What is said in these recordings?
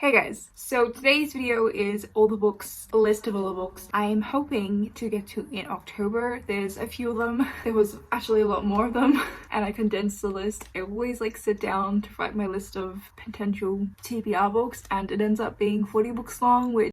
Hey guys, so today's video is all the books, a list of all the books I am hoping to get to in October. There's a few of them. There was actually a lot more of them and I condensed the list. I always sit down to write my list of potential TBR books and it ends up being 40 books long, which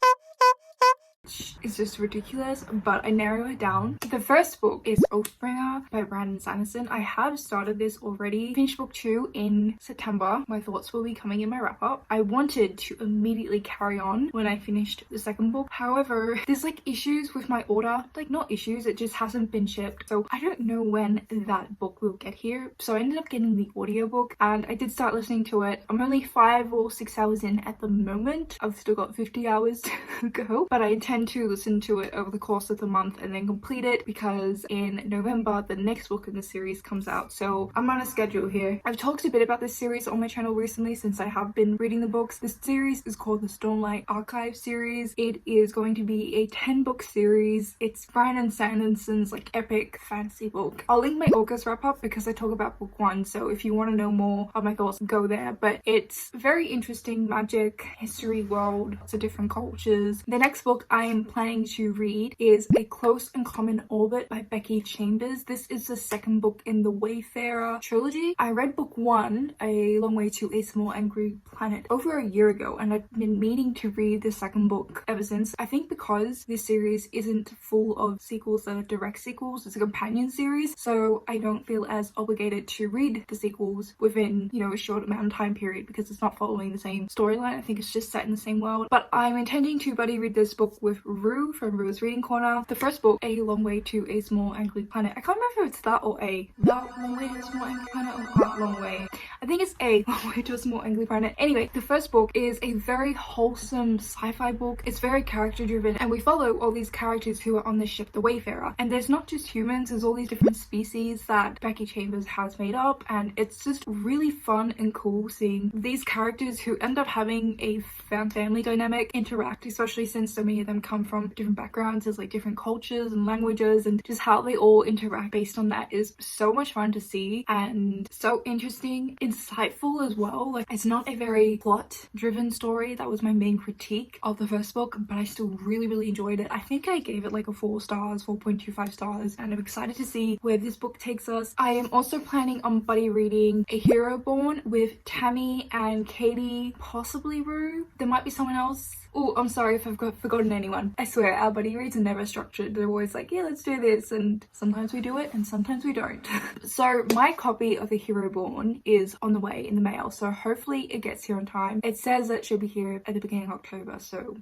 is just ridiculous, but I narrow it down. The first book is Oathbringer by Brandon Sanderson. I have started this already. Finished book 2 in September. My thoughts will be coming in my wrap up. I wanted to immediately carry on when I finished the second book. However, there's issues with my order. Not issues, it just hasn't been shipped. So I don't know when that book will get here. So I ended up getting the audiobook and I did start listening to it. I'm only 5 or 6 hours in at the moment. I've still got 50 hours to go, but I intend to listen to it over the course of the month and then complete it because in November the next book in the series comes out. So I'm on a schedule here. I've talked a bit about this series on my channel recently since I have been reading the books. This series is called the Stormlight Archive series. It is going to be a 10-book series. It's Brandon Sanderson's epic fantasy book. I'll link my August wrap up because I talk about book 1, so if you want to know more of my thoughts, go there. But it's very interesting magic, history world, lots of different cultures. The next book I am planning to read is A Close and Common Orbit by Becky Chambers. This is the second book in the Wayfarer trilogy. I read book 1, A Long Way to a Small Angry Planet, over a year ago, and I've been meaning to read the second book ever since. I think because this series isn't full of sequels that are direct sequels, it's a companion series, so I don't feel as obligated to read the sequels within, a short amount of time period because it's not following the same storyline. I think it's just set in the same world. But I'm intending to buddy read this book with Rue from Rue's Reading Corner. The first book, A Long Way to a Small Angry Planet. I can't remember if it's that or A. That Long Way to a Small Angry Planet or That Long Way. I think it's A Long Way to a Small Angry Planet. Anyway, the first book is a very wholesome sci-fi book. It's very character driven and we follow all these characters who are on the ship, the Wayfarer. And there's not just humans, there's all these different species that Becky Chambers has made up, and it's just really fun and cool seeing these characters who end up having a found family dynamic interact, especially since so many of them come from different backgrounds. There's different cultures and languages, and just how they all interact based on that is so much fun to see and so interesting, insightful as well. It's not a very plot driven story. That was my main critique of the first book, but I still really enjoyed it. I think I gave it 4 stars, 4.25 stars, and I'm excited to see where this book takes us. I am also planning on buddy reading A Hero Born with Tammy and Katie, possibly Rue. There might be someone else. Oh, I'm sorry if I've forgotten anyone. I swear, our buddy reads are never structured. They're always yeah, let's do this, and sometimes we do it and sometimes we don't. So my copy of A Hero Born is on the way in the mail, so hopefully it gets here on time. It says that it should be here at the beginning of October, so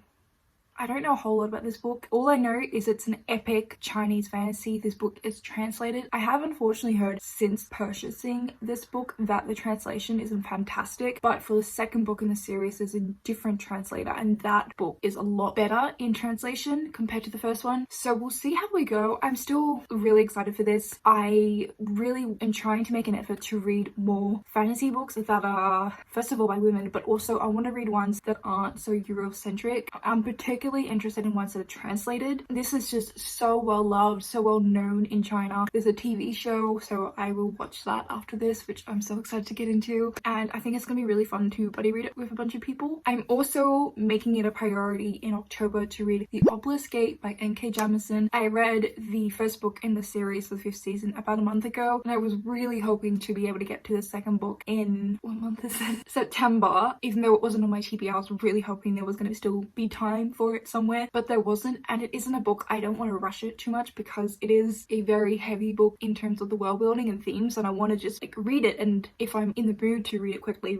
I don't know a whole lot about this book. All I know is it's an epic Chinese fantasy. This book is translated. I have unfortunately heard since purchasing this book that the translation isn't fantastic, but for the second book in the series there's a different translator and that book is a lot better in translation compared to the first one. So we'll see how we go. I'm still really excited for this. I really am trying to make an effort to read more fantasy books that are, first of all, by women, but also I want to read ones that aren't so Eurocentric. I'm particularly interested in ones that are translated. This is just so well loved, so well known in China. There's a TV show, so I will watch that after this, which I'm so excited to get into, and I think it's gonna be really fun to buddy read it with a bunch of people. I'm also making it a priority in October to read The Obelisk Gate by N.K. Jemisin. I read the first book in the series for the 5th season about a month ago, and I was really hoping to be able to get to the second book in, what month is it? September. Even though it wasn't on my TBR, I was really hoping there was going to still be time for it somewhere, but there wasn't, and it isn't a book. I don't want to rush it too much because it is a very heavy book in terms of the world building and themes, and I want to just read it, and if I'm in the mood to read it quickly,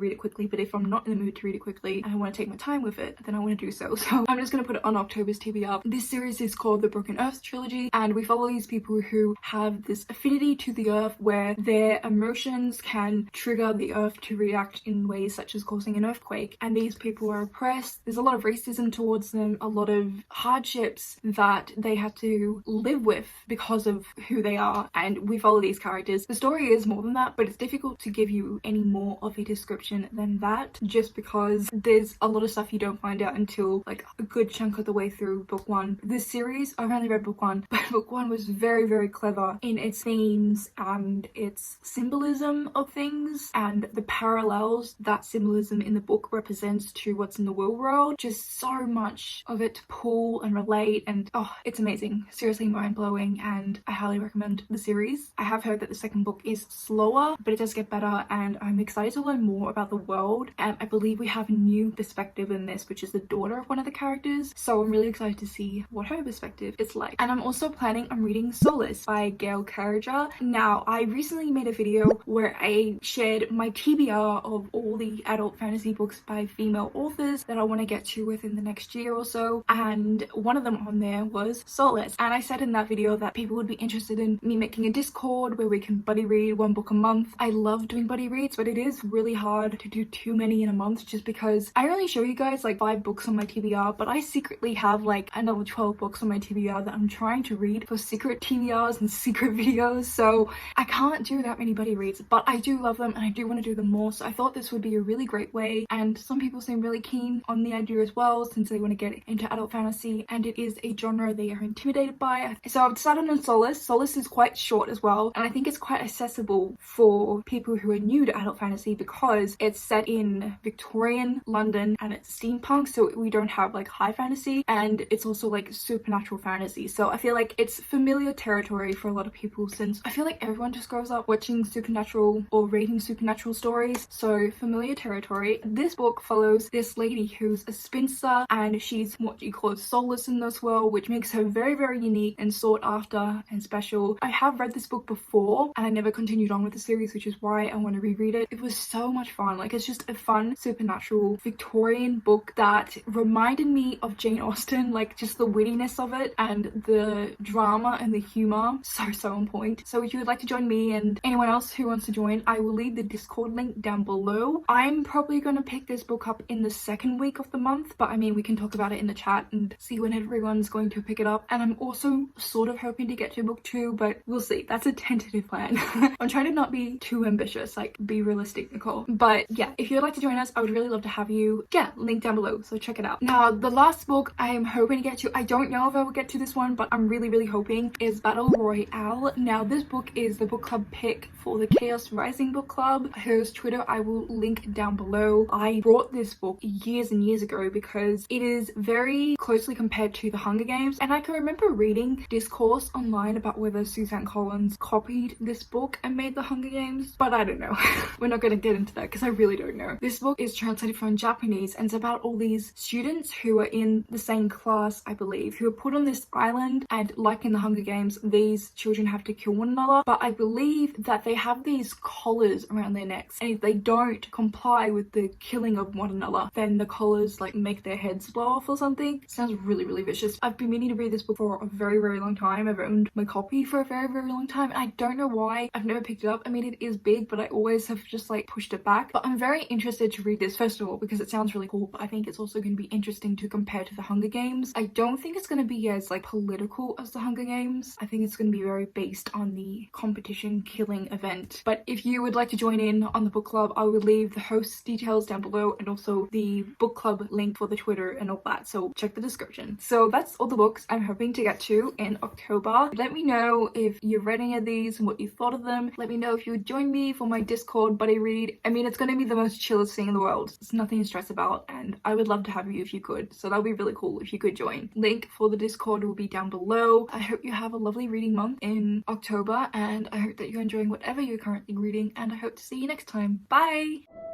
but if I'm not in the mood to read it quickly and I want to take my time with it, then I want to do so. So I'm just going to put it on October's TBR. This series is called the Broken Earth trilogy, and we follow these people who have this affinity to the earth where their emotions can trigger the earth to react in ways such as causing an earthquake, and these people are oppressed. There's a lot of racism towards them, a lot of hardships that they had to live with because of who they are, and we follow these characters. The story is more than that, but it's difficult to give you any more of a description than that, just because there's a lot of stuff you don't find out until like a good chunk of the way through book one. This series, I've only read book one, but book one was very, very clever in its themes and its symbolism of things and the parallels that symbolism in the book represents to what's in the real world. Just so much of it to pull and relate, and oh, it's amazing. Seriously mind-blowing, and I highly recommend the series. I have heard that the second book is slower, but it does get better, and I'm excited to learn more about the world. And I believe we have a new perspective in this, which is the daughter of one of the characters, so I'm really excited to see what her perspective is like. And I'm also planning on reading Solace by Gail Carriger. Now, I recently made a video where I shared my TBR of all the adult fantasy books by female authors that I want to get to within the next year or so, and one of them on there was Solace. And I said in that video that people would be interested in me making a Discord where we can buddy read one book a month. I love doing buddy reads, but it is really hard to do too many in a month, just because I only show you guys like 5 books on my TBR, but I secretly have like another 12 books on my TBR that I'm trying to read for secret TBRs and secret videos, so I can't do that many buddy reads, but I do love them and I do want to do them more, so I thought this would be a really great way. And some people seem really keen on the idea as well, since they want to get into adult fantasy and it is a genre they are intimidated by. So I've decided on Solace. Solace is quite short as well, and I think it's quite accessible for people who are new to adult fantasy because it's set in Victorian London and it's steampunk, so we don't have like high fantasy, and it's also like supernatural fantasy, so I feel like it's familiar territory for a lot of people, since I feel like everyone just grows up watching supernatural or reading supernatural stories, so familiar territory. This book follows this lady who's a spinster, and she's what you call a soulless in this world, which makes her very, very unique and sought after and special. I have read this book before and I never continued on with the series, which is why I want to reread it. It was so much fun. Like, it's just a fun supernatural Victorian book that reminded me of Jane Austen, like just the wittiness of it and the drama and the humor, so on point. So if you would like to join me and anyone else who wants to join, I will leave the Discord link down below. I'm probably going to pick this book up in the second week of the month, but I mean, we can talk about it in the chat and see when everyone's going to pick it up. And I'm also sort of hoping to get to book 2, but we'll see. That's a tentative plan. I'm trying to not be too ambitious, like be realistic, Nicole. But yeah, if you'd like to join us, I would really love to have you. Yeah, link down below, so check it out. Now, the last book I am hoping to get to, I don't know if I will get to this one, but I'm really, really hoping, is Battle Royale. Now, this book is the book club pick for the Chaos Rising book club, whose Twitter I will link down below. I brought this book years and years ago because it is very closely compared to The Hunger Games, and I can remember reading discourse online about whether Suzanne Collins copied this book and made The Hunger Games, but I don't know. We're not going to get into that because I really don't know. This book is translated from Japanese, and it's about all these students who are in the same class, I believe, who are put on this island, and like in The Hunger Games, these children have to kill one another, but I believe that they have these collars around their necks, and if they don't comply with the killing of one another, then the collars like make their heads blow off or something. Sounds really, really vicious. I've been meaning to read this book for a very, very long time. I've owned my copy for a very, very long time, and I don't know why I've never picked it up. I mean, it is big, but I always have just like pushed it back. But I'm very interested to read this, first of all, because it sounds really cool, but I think it's also going to be interesting to compare to The Hunger Games. I don't think it's going to be as like political as The Hunger Games. I think it's going to be very based on the competition killing event. But if you would like to join in on the book club, I will leave the host's details down below and also the book club link for the Twitter and all that, so check the description. So that's all the books I'm hoping to get to in October. Let me know if you've read any of these and what you thought of them. Let me know if you would join me for my Discord buddy read. I mean, it's going to be the most chillest thing in the world. It's nothing to stress about, and I would love to have you if you could, so that would be really cool if you could join. Link for the Discord will be down below. I hope you have a lovely reading month in October, and I hope that you're enjoying whatever you're currently reading, and I hope to see you next time. Bye!